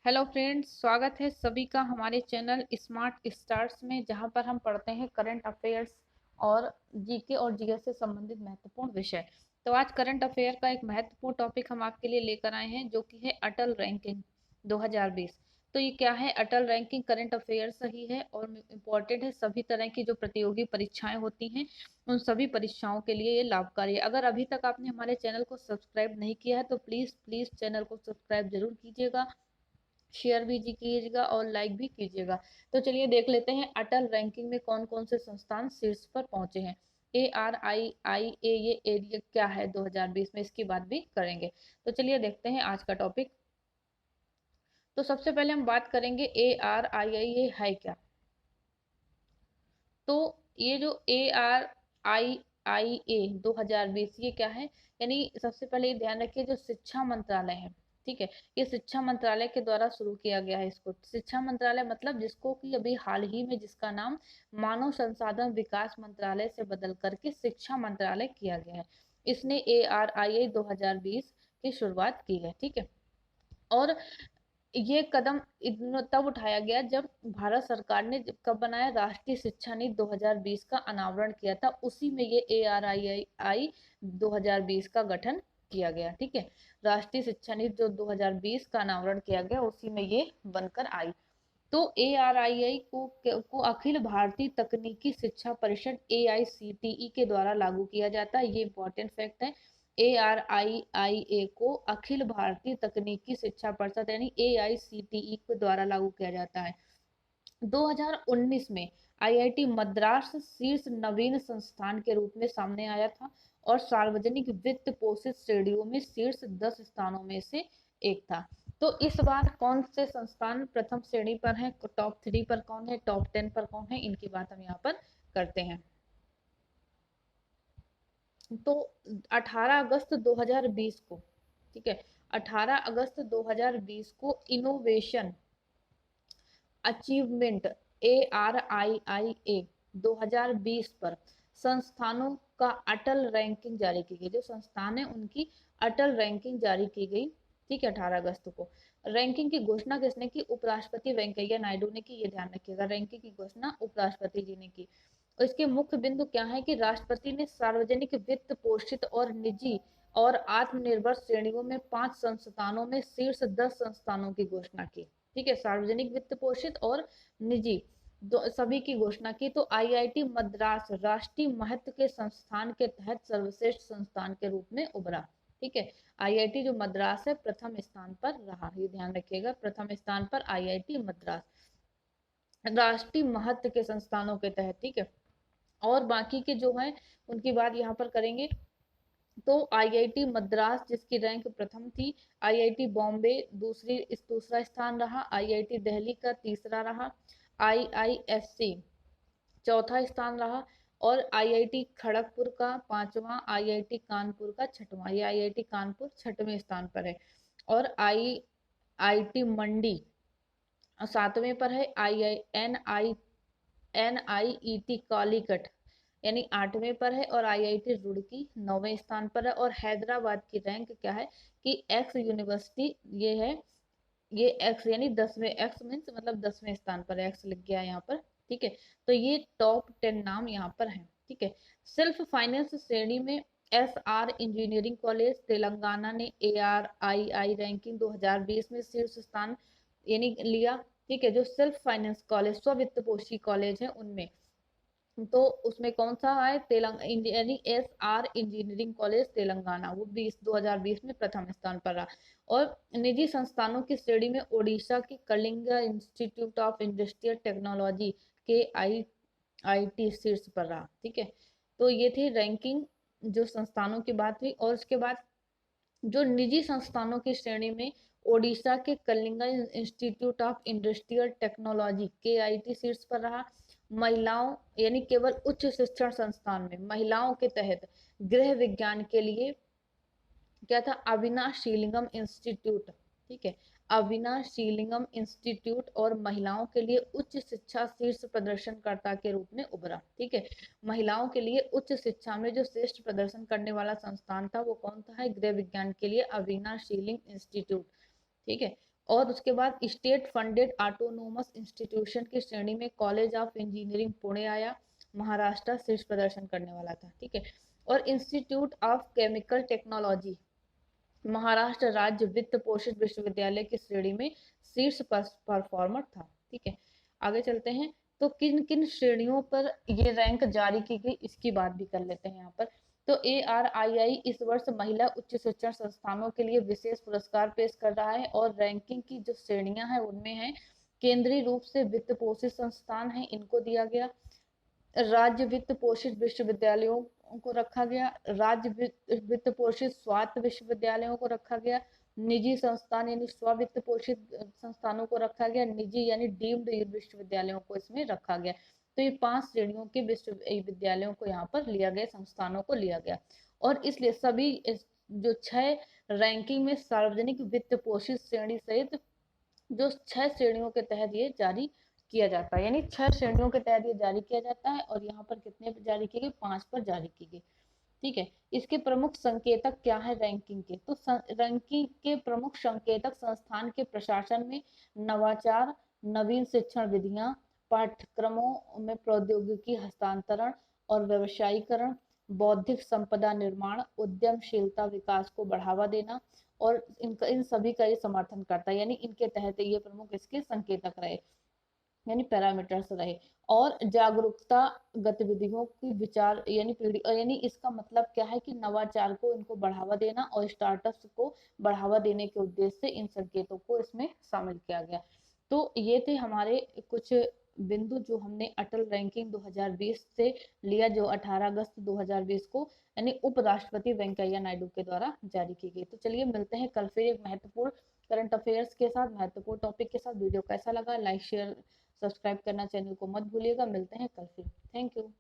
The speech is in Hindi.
हेलो फ्रेंड्स, स्वागत है सभी का हमारे चैनल स्मार्ट स्टार्स में, जहां पर हम पढ़ते हैं करंट अफेयर्स और जीके और जीएस से संबंधित महत्वपूर्ण विषय। तो आज करंट अफेयर का एक महत्वपूर्ण टॉपिक हम आपके लिए लेकर आए हैं, जो कि है अटल रैंकिंग 2020। तो ये क्या है? अटल रैंकिंग करंट अफेयर्स ही है और इम्पोर्टेंट है। सभी तरह की जो प्रतियोगी परीक्षाएं होती हैं, उन सभी परीक्षाओं के लिए ये लाभकारी है। अगर अभी तक आपने हमारे चैनल को सब्सक्राइब नहीं किया है तो प्लीज़ प्लीज़ चैनल को सब्सक्राइब जरूर कीजिएगा, शेयर भी जी कीजिएगा और लाइक भी कीजिएगा। तो चलिए देख लेते हैं अटल रैंकिंग में कौन कौन से संस्थान शीर्ष पर पहुंचे हैं। ARIIA ये एरिया क्या है 2020 में, इसकी बात भी करेंगे। तो चलिए देखते हैं आज का टॉपिक। तो सबसे पहले हम बात करेंगे ARIIA है क्या। तो ये जो ARIIA 2020 ये क्या है, यानी सबसे पहले ये ध्यान रखिए, जो शिक्षा मंत्रालय है, ठीक है, ये शिक्षा मंत्रालय के द्वारा शुरू किया गया है। इसको शिक्षा मंत्रालय मतलब जिसको कि अभी हाल ही में जिसका नाम मानव संसाधन विकास मंत्रालय से बदल करके शिक्षा मंत्रालय किया गया है। इसने ARIA 2020 की शुरुआत की है, ठीक है। और ये कदम तब उठाया गया जब भारत सरकार ने कब बनाया, राष्ट्रीय शिक्षा नीति 2020 का अनावरण किया था, उसी में ये ARII 2020 का गठन किया गया, ठीक है। राष्ट्रीय शिक्षा नीति जो 2020 का अनावरण किया गया, उसी में ये बनकर आई। तो ARII को अखिल भारतीय तकनीकी शिक्षा परिषद AICTE के द्वारा लागू किया जाता है। ये इंपॉर्टेंट फैक्ट है। ARIIA को अखिल भारतीय तकनीकी शिक्षा परिषद यानी AICTE के द्वारा लागू किया जाता है। 2019 में IIT मद्रास शीर्ष नवीन संस्थान के रूप में सामने आया था और सार्वजनिक वित्त पोषित श्रेणियों में शीर्ष 10 स्थानों में से एक था। तो इस बार कौन से संस्थान प्रथम श्रेणी पर है, टॉप 3 पर कौन है, टॉप 10 पर कौन है, इनकी बात हम यहाँ पर करते हैं। तो 18 अगस्त 2020 को, ठीक है, 18 अगस्त 2020 को इनोवेशन अचीवमेंट ARIIA 2020 पर संस्थानों का अटल रैंकिंग जारी की गई। जो संस्थान है उनकी अटल रैंकिंग जारी की गई, ठीक है, 18 अगस्त को। रैंकिंग की घोषणा किसने की? उपराष्ट्रपति वेंकैया नायडू ने की। ये ध्यान रखिएगा, रैंकिंग की घोषणा उपराष्ट्रपति जी ने की। और इसके मुख्य बिंदु क्या है कि राष्ट्रपति ने सार्वजनिक वित्त पोषित और निजी और आत्मनिर्भर श्रेणियों में 5 संस्थानों में शीर्ष 10 संस्थानों की घोषणा की, ठीक है। सार्वजनिक वित्त पोषित और निजी सभी की घोषणा की। तो IIT मद्रास राष्ट्रीय महत्व के संस्थान के तहत सर्वश्रेष्ठ संस्थान के रूप में उभरा, ठीक है। IIT जो मद्रास है प्रथम स्थान पर रहा, ये ध्यान रखिएगा, प्रथम स्थान पर IIT मद्रास राष्ट्रीय महत्व के संस्थानों के तहत, ठीक है। और बाकी के जो है उनकी बात यहाँ पर करेंगे। तो IIT मद्रास जिसकी रैंक प्रथम थी, IIT बॉम्बे दूसरा स्थान रहा, IIT दिल्ली का तीसरा रहा, IISc चौथा स्थान रहा, और IIT खड़गपुर का पांचवा, IIT कानपुर का छठवां। ये IIT कानपुर छठवें स्थान पर है। और IIT मंडी सातवें पर है। NIET कालीकट यानी 8वें पर है, और IIT रुड़की 9वें स्थान पर है। और हैदराबाद की रैंक क्या है कि एक्स यूनिवर्सिटी ये है, ये एक्स यानी 10वें, एक्स मीन्स मतलब 10वें स्थान पर, एक्स लिख गया यहाँ पर, ठीक है। तो ये टॉप 10 नाम यहाँ पर हैं, ठीक है। सेल्फ फाइनेंस श्रेणी में SR इंजीनियरिंग कॉलेज तेलंगाना ने ARII रैंकिंग 2020 में शीर्ष स्थान यानी लिया, ठीक है। जो सेल्फ फाइनेंस कॉलेज स्व पोषी कॉलेज है उनमें, तो उसमें कौन सा है, यानी SR इंजीनियरिंग कॉलेज तेलंगाना, वो 2020 में प्रथम स्थान पर रहा। और निजी संस्थानों की श्रेणी में ओडिशा की Kalinga institute of industrial technology KIIT शीर्ष पर रहा, ठीक है। तो ये थी रैंकिंग, जो संस्थानों की बात हुई। और उसके बाद जो निजी संस्थानों की श्रेणी में ओडिशा के Kalinga institute of industrial technology KIT शीर्ष पर रहा। महिलाओं यानी केवल उच्च शिक्षण संस्थान में महिलाओं के तहत गृह विज्ञान के लिए क्या था, अविनाश शीलिंगम इंस्टीट्यूट, ठीक है, अविनाश शीलिंगम इंस्टीट्यूट, और महिलाओं के लिए उच्च शिक्षा शीर्ष प्रदर्शनकर्ता के रूप में उभरा, ठीक है। महिलाओं के लिए उच्च शिक्षा में जो श्रेष्ठ प्रदर्शन करने वाला संस्थान था वो कौन था, है गृह विज्ञान के लिए अविनाश शीलिंग इंस्टीट्यूट, ठीक है। और उसके बाद स्टेट फंडेड ऑटोनोमस इंस्टीट्यूशन की श्रेणी में कॉलेज ऑफ इंजीनियरिंग पुणे आया, महाराष्ट्र शीर्ष प्रदर्शन करने वाला था, ठीक है। और institute of chemical technology Maharashtra राज्य वित्त पोषित विश्वविद्यालय की श्रेणी में शीर्ष परफॉर्मर था, ठीक है। आगे चलते हैं, तो किन किन श्रेणियों पर ये रैंक जारी की गई इसकी बात भी कर लेते हैं यहाँ पर। तो ARII इस वर्ष महिला उच्च शिक्षण संस्थानों के लिए विशेष पुरस्कार पेश कर रहा है, और रैंकिंग की जो श्रेणियां हैं उनमें है केंद्रीय रूप से वित्त पोषित संस्थान है, इनको दिया गया। राज्य वित्त पोषित विश्वविद्यालयों को रखा गया, राज्य वित्त पोषित स्वायत्त विश्वविद्यालयों को रखा गया, निजी संस्थान यानी स्व-वित्त पोषित संस्थानों को रखा गया, निजी यानी डीम्ड विश्वविद्यालयों को इसमें रखा गया। तो ये 5 श्रेणियों के विश्वविद्यालयों को यहाँ पर लिया गया, संस्थानों को लिया गया। और इसलिए सभी जो 6 रैंकिंग में सार्वजनिक वित्त पोषित श्रेणी सहित जो 6 श्रेणियों के तहत ये जारी किया जाता है, यानी 6 श्रेणियों के तहत ये जारी किया जाता है। और यहाँ पर कितने पर जारी की गई, 5 पर जारी की गई, ठीक है। इसके प्रमुख संकेतक क्या है रैंकिंग के, तो रैंकिंग के प्रमुख संकेतक संस्थान के प्रशासन में नवाचार, नवीन शिक्षण विधियां, पाठ्यक्रमों में प्रौद्योगिकी हस्तांतरण और व्यवसायीकरण, बौद्धिक संपदा निर्माण, उद्यमशीलता विकास को बढ़ावा देना, और इन सभी का ये समर्थन करता है, यानी इनके तहत ये प्रमुख इसके संकेतक रहे, यानी पैरामीटर्स रहे। और जागरूकता गतिविधियों की विचार यानी पीढ़ी, यानी इसका मतलब क्या है कि नवाचार को इनको बढ़ावा देना और स्टार्टअप्स को बढ़ावा देने के उद्देश्य से इन संकेतों को इसमें शामिल किया गया। तो ये थे हमारे कुछ बिंदु जो हमने अटल रैंकिंग 2020 से लिया, जो 18 अगस्त 2020 को यानी उपराष्ट्रपति वेंकैया नायडू के द्वारा जारी की गई। तो चलिए मिलते हैं कल फिर एक महत्वपूर्ण करंट अफेयर्स के साथ, महत्वपूर्ण टॉपिक के साथ। वीडियो कैसा लगा, लाइक शेयर सब्सक्राइब करना चैनल को मत भूलिएगा। मिलते हैं कल फिर, थैंक यू।